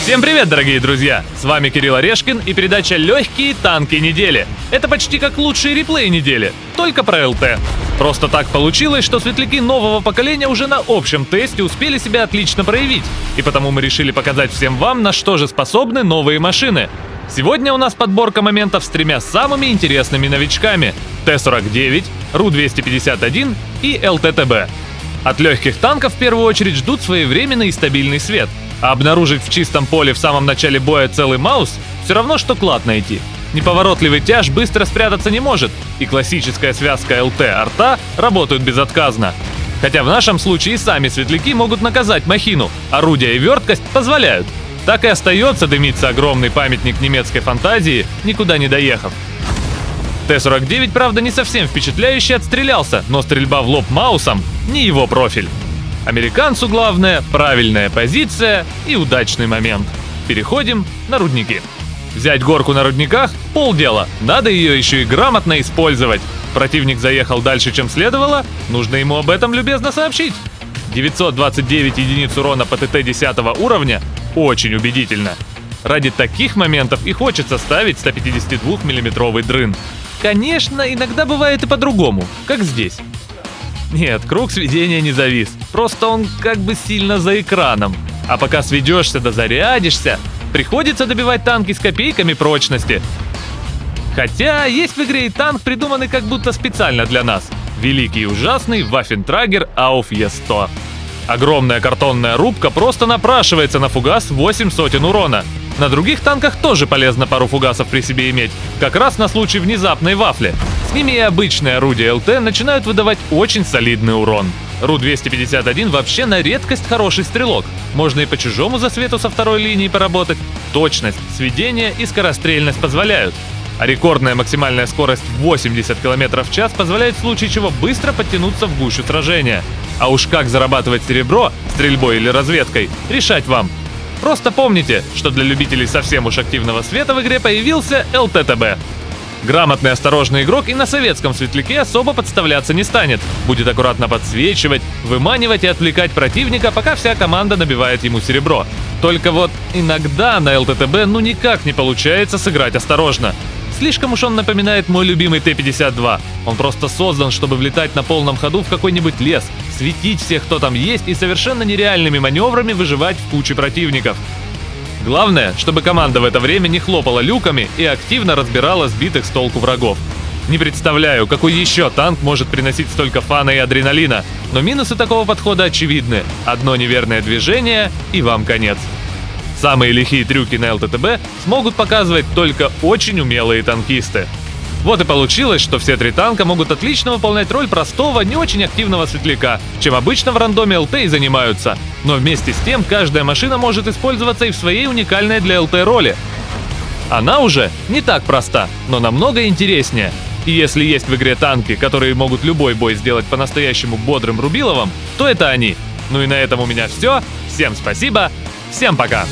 Всем привет, дорогие друзья! С вами Кирилл Орешкин и передача «Легкие танки недели». Это почти как лучший реплей недели, только про ЛТ. Просто так получилось, что светляки нового поколения уже на общем тесте успели себя отлично проявить, и потому мы решили показать всем вам, на что же способны новые машины. Сегодня у нас подборка моментов с тремя самыми интересными новичками – Т-49, Ру-251 и ЛТТБ. От легких танков в первую очередь ждут своевременный и стабильный свет. А обнаружить в чистом поле в самом начале боя целый маус все равно, что клад найти. Неповоротливый тяж быстро спрятаться не может, и классическая связка ЛТ-арта работают безотказно. Хотя в нашем случае и сами светляки могут наказать махину, орудия и верткость позволяют. Так и остается дымиться огромный памятник немецкой фантазии, никуда не доехав. Т-49, правда, не совсем впечатляюще отстрелялся, но стрельба в лоб маусом – не его профиль. Американцу главное – правильная позиция и удачный момент. Переходим на рудники. Взять горку на рудниках – полдела, надо ее еще и грамотно использовать. Противник заехал дальше, чем следовало, нужно ему об этом любезно сообщить. 929 единиц урона по ТТ 10 уровня – очень убедительно. Ради таких моментов и хочется ставить 152 мм дрын. Конечно, иногда бывает и по-другому, как здесь. Нет, круг сведения не завис, просто он как бы сильно за экраном. А пока сведешься да зарядишься, приходится добивать танки с копейками прочности. Хотя есть в игре и танк, придуманный как будто специально для нас. Великий и ужасный Waffentrager Auf E100. Огромная картонная рубка просто напрашивается на фугас 8 сотен урона. На других танках тоже полезно пару фугасов при себе иметь, как раз на случай внезапной вафли. С ними и обычные орудия ЛТ начинают выдавать очень солидный урон. Ру-251 вообще на редкость хороший стрелок. Можно и по чужому засвету со второй линии поработать. Точность, сведение и скорострельность позволяют. А рекордная максимальная скорость 80 км в час позволяет в случае чего быстро подтянуться в гущу сражения. А уж как зарабатывать серебро, стрельбой или разведкой, решать вам. Просто помните, что для любителей совсем уж активного света в игре появился ЛТТБ. Грамотный осторожный игрок и на советском светляке особо подставляться не станет. Будет аккуратно подсвечивать, выманивать и отвлекать противника, пока вся команда набивает ему серебро. Только вот иногда на ЛТТБ ну никак не получается сыграть осторожно. Слишком уж он напоминает мой любимый Т-52. Он просто создан, чтобы влетать на полном ходу в какой-нибудь лес, светить всех, кто там есть, и совершенно нереальными маневрами выживать в куче противников. Главное, чтобы команда в это время не хлопала люками и активно разбирала сбитых с толку врагов. Не представляю, какой еще танк может приносить столько фана и адреналина, но минусы такого подхода очевидны. Одно неверное движение – и вам конец. Самые лихие трюки на ЛТТБ смогут показывать только очень умелые танкисты. Вот и получилось, что все три танка могут отлично выполнять роль простого, не очень активного светляка, чем обычно в рандоме ЛТ и занимаются. Но вместе с тем, каждая машина может использоваться и в своей уникальной для ЛТ роли. Она уже не так проста, но намного интереснее. И если есть в игре танки, которые могут любой бой сделать по-настоящему бодрым рубиловым, то это они. Ну и на этом у меня все. Всем спасибо, всем пока!